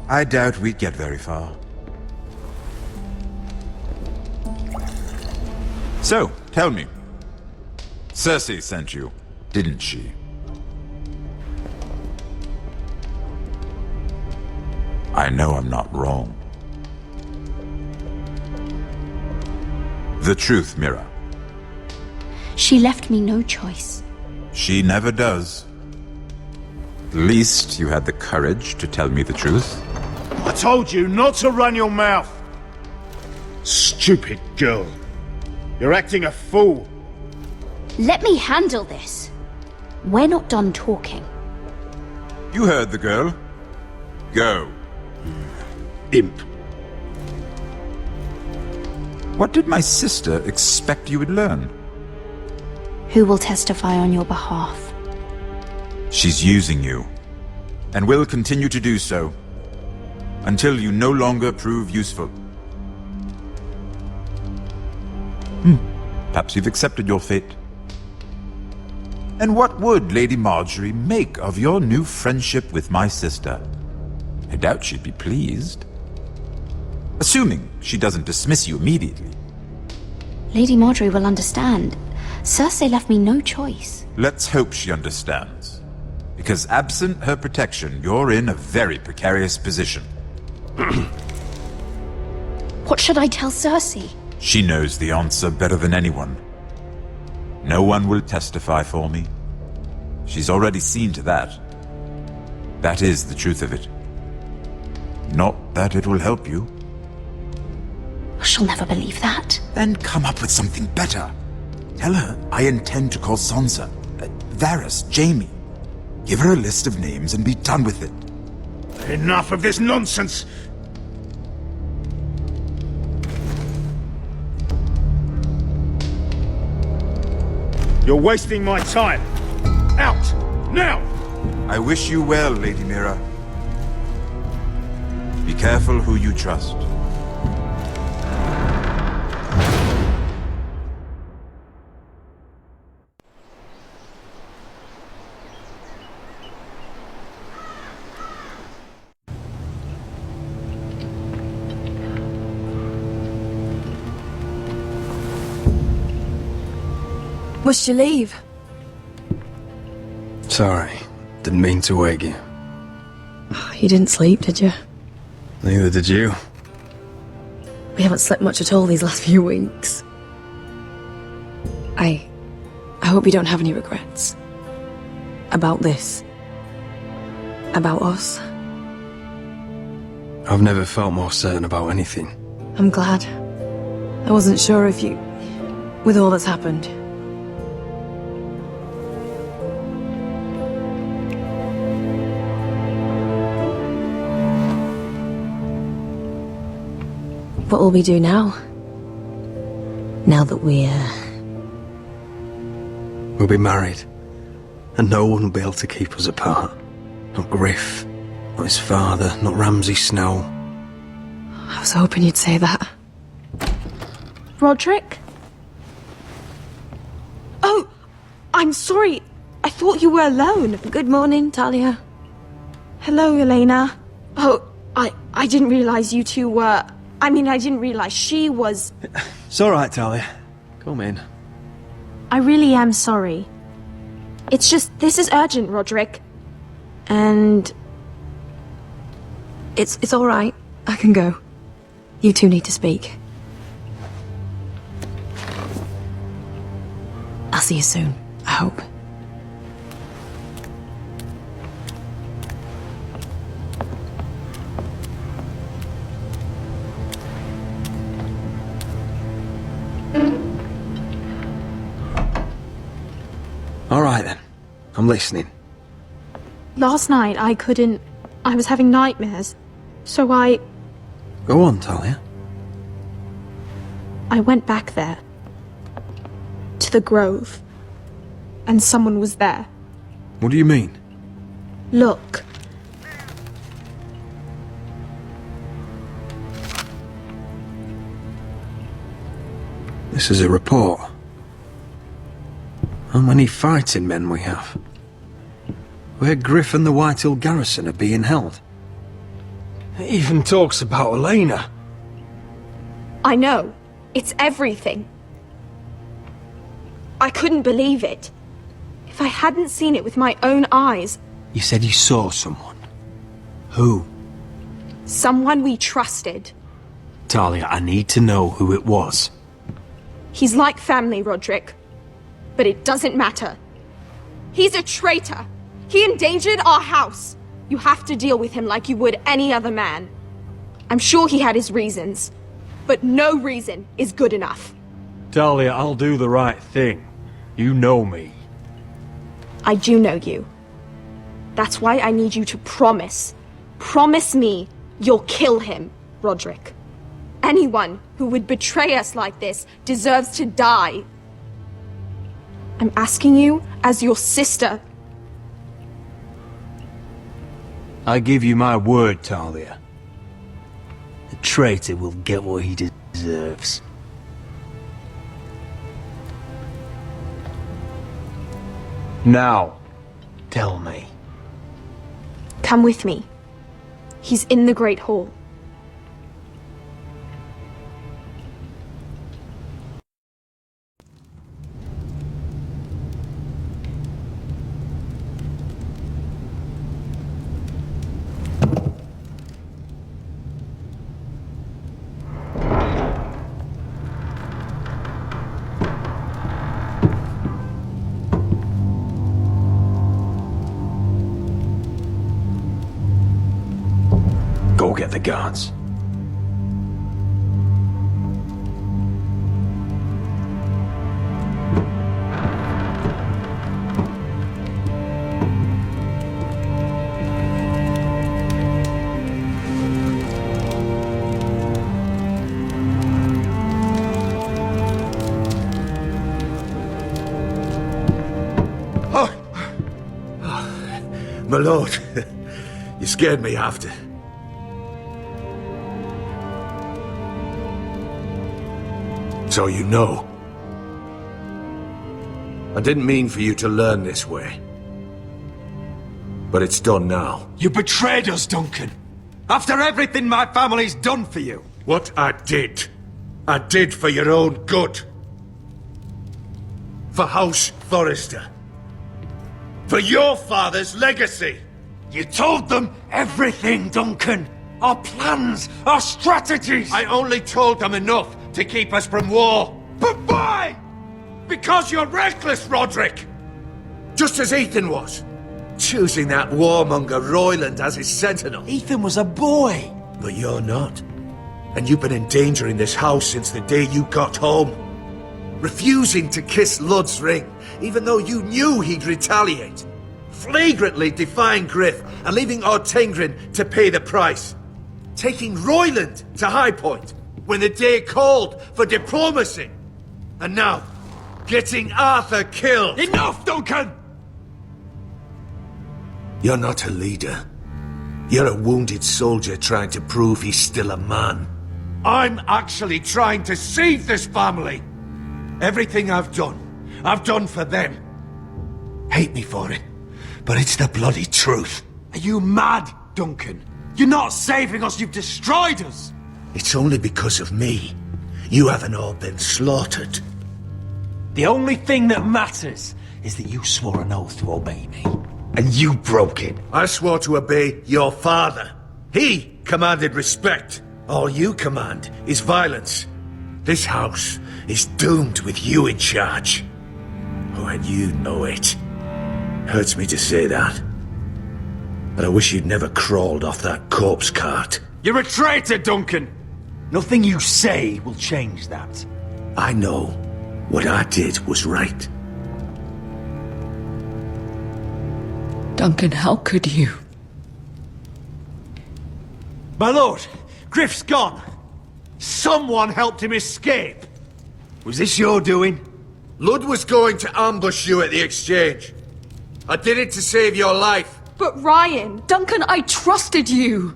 I doubt we'd get very far. So, tell me. Cersei sent you, didn't she? I know I'm not wrong. The truth, Mira. She left me no choice. She never does. At least you had the courage to tell me the truth. I told you not to run your mouth! Stupid girl. You're acting a fool. Let me handle this. We're not done talking. You heard the girl. Go. Imp. What did my sister expect you would learn? Who will testify on your behalf? She's using you, and will continue to do so, until you no longer prove useful. Perhaps you've accepted your fate. And what would Lady Marjorie make of your new friendship with my sister? I doubt she'd be pleased. Assuming she doesn't dismiss you immediately. Lady Marjorie will understand. Cersei left me no choice. Let's hope she understands. Because absent her protection, you're in a very precarious position. What should I tell Cersei? She knows the answer better than anyone. No one will testify for me. She's already seen to that. That is the truth of it. Not that it will help you. She'll never believe that. Then come up with something better. Tell her I intend to call Sansa, Varys, Jaime. Give her a list of names and be done with it. Enough of this nonsense! You're wasting my time! Out! Now! I wish you well, Lady Mira. Be careful who you trust. Must you leave? Sorry, didn't mean to wake you. You didn't sleep, did you? Neither did you. We haven't slept much at all these last few weeks. I hope you don't have any regrets. About this. About us. I've never felt more certain about anything. I'm glad. I wasn't sure if you... with all that's happened. What will we do now? Now that we're... We'll be married, and no one will be able to keep us apart. Not Griff, not his father, not Ramsay Snow. I was hoping you'd say that. Roderick? Oh, I'm sorry. I thought you were alone. Good morning, Talia. Hello, Elena. Oh, I didn't realize you two were... I mean, I didn't realize she was... It's all right, Talia. Come in. I really am sorry. It's just, this is urgent, Roderick. And... It's all right. I can go. You two need to speak. I'll see you soon, I hope. All right, then. I'm listening. Last night, I was having nightmares. So I Go on, Talia. went back there. To the grove. And someone was there. What do you mean? Look. This is a report. How many fighting men we have? Where Griff and the Whitehill garrison are being held. It even talks about Elena. I know. It's everything. I couldn't believe it. If I hadn't seen it with my own eyes, You said you saw someone. Who? someone we trusted. Talia, I need to know who it was. He's like family, Roderick. But it doesn't matter. He's a traitor. He endangered our house. You have to deal with him like you would any other man. I'm sure he had his reasons. But no reason is good enough. Talia, I'll do the right thing. You know me. I do know you. That's why I need you to promise. Promise me you'll kill him, Roderick. Anyone who would betray us like this deserves to die. I'm asking you as your sister. I give you my word, Talia. The traitor will get what he deserves. Now, tell me. Come with me. He's in the Great Hall. the guards. My lord, you scared me after. So you know. I didn't mean for you to learn this way. But it's done now. You betrayed us, Duncan! After everything my family's done for you! What I did for your own good. For House Forrester. For your father's legacy! You told them everything, Duncan! Our plans, our strategies! I only told them enough to keep us from war. But why? Because you're reckless, Roderick! Just as Ethan was. Choosing that warmonger Royland as his sentinel. Ethan was a boy! But you're not. And you've been endangering this house since the day you got home. Refusing to kiss Lud's ring, even though you knew he'd retaliate. Flagrantly defying Griff and leaving Ortengrin to pay the price. Taking Royland to High Point when the day called for diplomacy. And now, getting Arthur killed. Enough, Duncan! You're not a leader. You're a wounded soldier trying to prove he's still a man. I'm actually trying to save this family. Everything I've done for them. Hate me for it, but it's the bloody truth. Are you mad, Duncan? You're not saving us, you've destroyed us! It's only because of me. You haven't all been slaughtered. The only thing that matters is that you swore an oath to obey me. And you broke it. I swore to obey your father. He commanded respect. All you command is violence. This house is doomed with you in charge. Oh, and you know it. Hurts me to say that. But I wish you'd never crawled off that corpse cart. You're a traitor, Duncan! Nothing you say will change that. I know what I did was right. Duncan, how could you? My lord, Griff's gone. Someone helped him escape. Was this your doing? Lud was going to ambush you at the exchange. I did it to save your life. But Ryan, Duncan, I trusted you.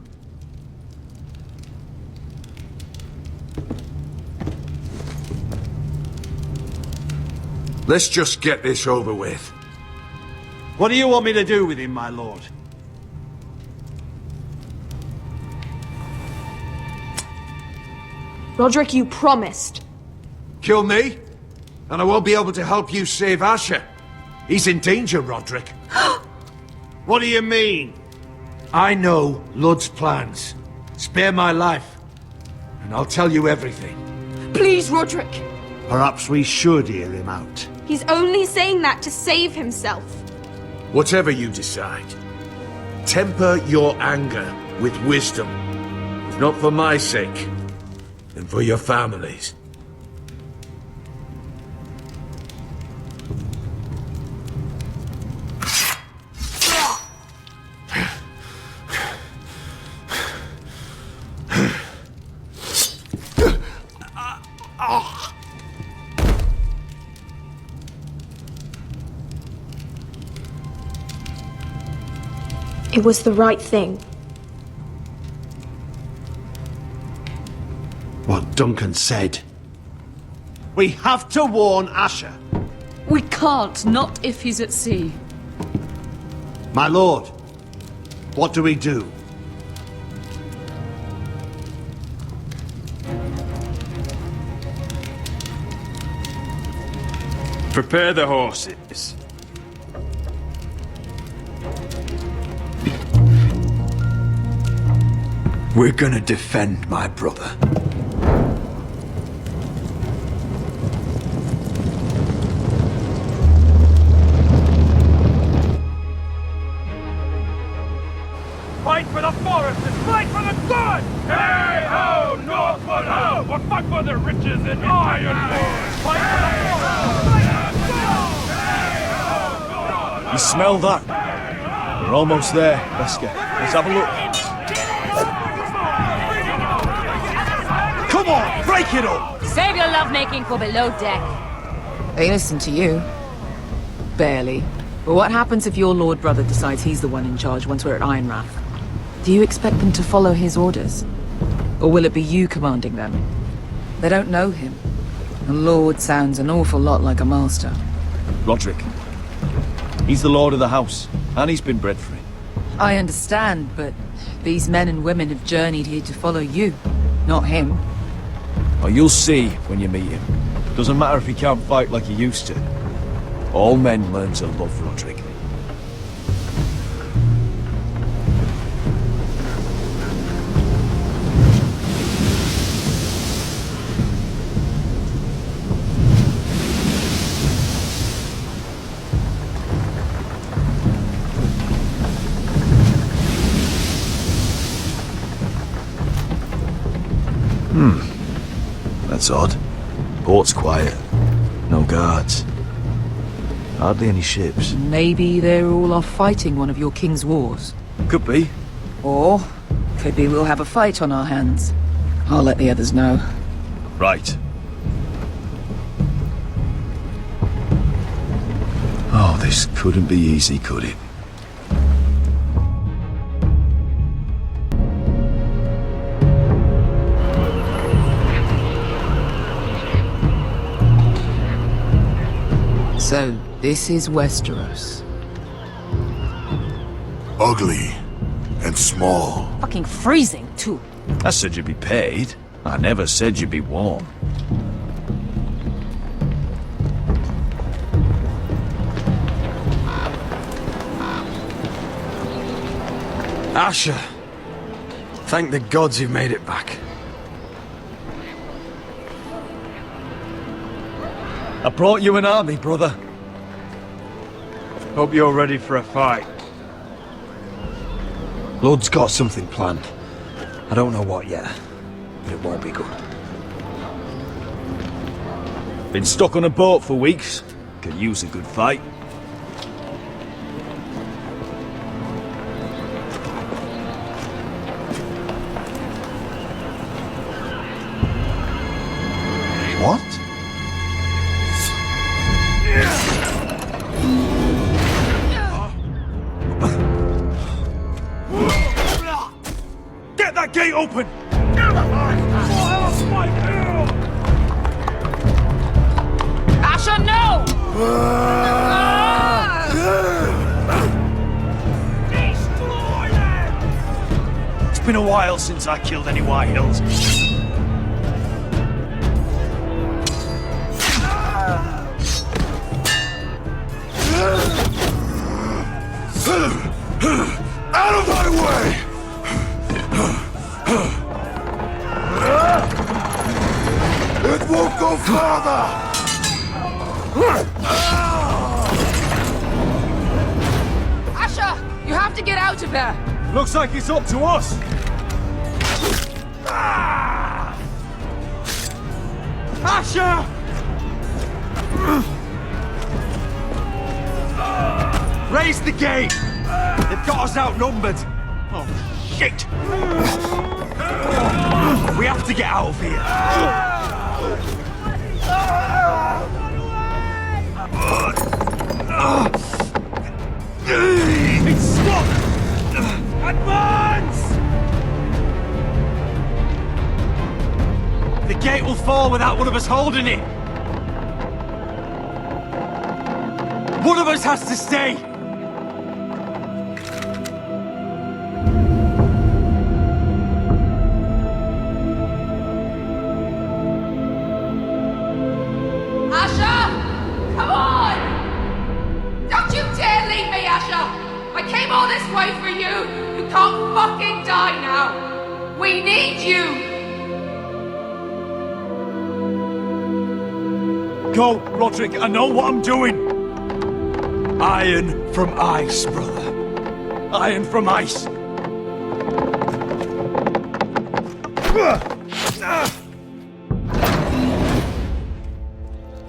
Let's just get this over with. What do you want me to do with him, my lord? Roderick, you promised. Kill me, and I won't be able to help you save Asher. He's in danger, Roderick. What do you mean? I know Lud's plans. Spare my life, and I'll tell you everything. Please, Roderick. Perhaps we should hear him out. He's only saying that to save himself. Whatever you decide, temper your anger with wisdom. If not for my sake, then for your families. It was the right thing. What Duncan said. We have to warn Asher. We can't, not if he's at sea. My lord, what do we do? Prepare the horses. We're gonna defend my brother. Fight for the Foresters! Fight for the good! You smell that? We're almost there, Beskha. Let's have a look. Come on, break it up! Save your lovemaking for below deck. They listen to you. Barely. But what happens if your lord brother decides he's the one in charge once we're at Ironrath? Do you expect them to follow his orders? Or will it be you commanding them? They don't know him. A lord sounds an awful lot like a master. Roderick. He's the lord of the house, and he's been bred for it. I understand, but these men and women have journeyed here to follow you, not him. Oh, you'll see when you meet him. Doesn't matter if he can't fight like he used to. All men learn to love Roderick. That's odd. Port's quiet. No guards. Hardly any ships. Maybe they're all off fighting one of your king's wars. Could be. Or, could be we'll have a fight on our hands. I'll let the others know. Right. Oh, this couldn't be easy, could it? So, this is Westeros. Ugly and small. Fucking freezing, too. I said you'd be paid. I never said you'd be warm. Asher! Thank the gods you've made it back. I brought you an army, brother. Hope you're ready for a fight. Lord's got something planned. I don't know what yet, but it won't be good. Been stuck on a boat for weeks. Could use a good fight. What? Get that gate open! Asher, no! It's been a while since I killed any White Hills. Out of my way! It won't go farther! Asher! You have to get out of there! Looks like it's up to us! Asher! Raise the gate! They've got us outnumbered! Oh, shit! We have to get out of here! It's stuck! Advance! The gate will fall without one of us holding it! One of us has to stay! all this way for you! You can't fucking die now! We need you! Go, Roderick, I know what I'm doing! Iron from ice, brother. Iron from ice.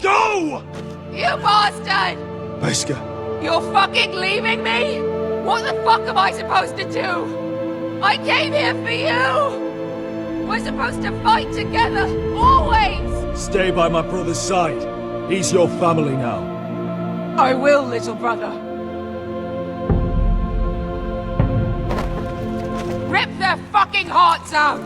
Go! You bastard! Beskha, You're fucking leaving me? What the fuck am I supposed to do? I came here for you! We're supposed to fight together, always! Stay by my brother's side. He's your family now. I will, little brother. Rip their fucking hearts out!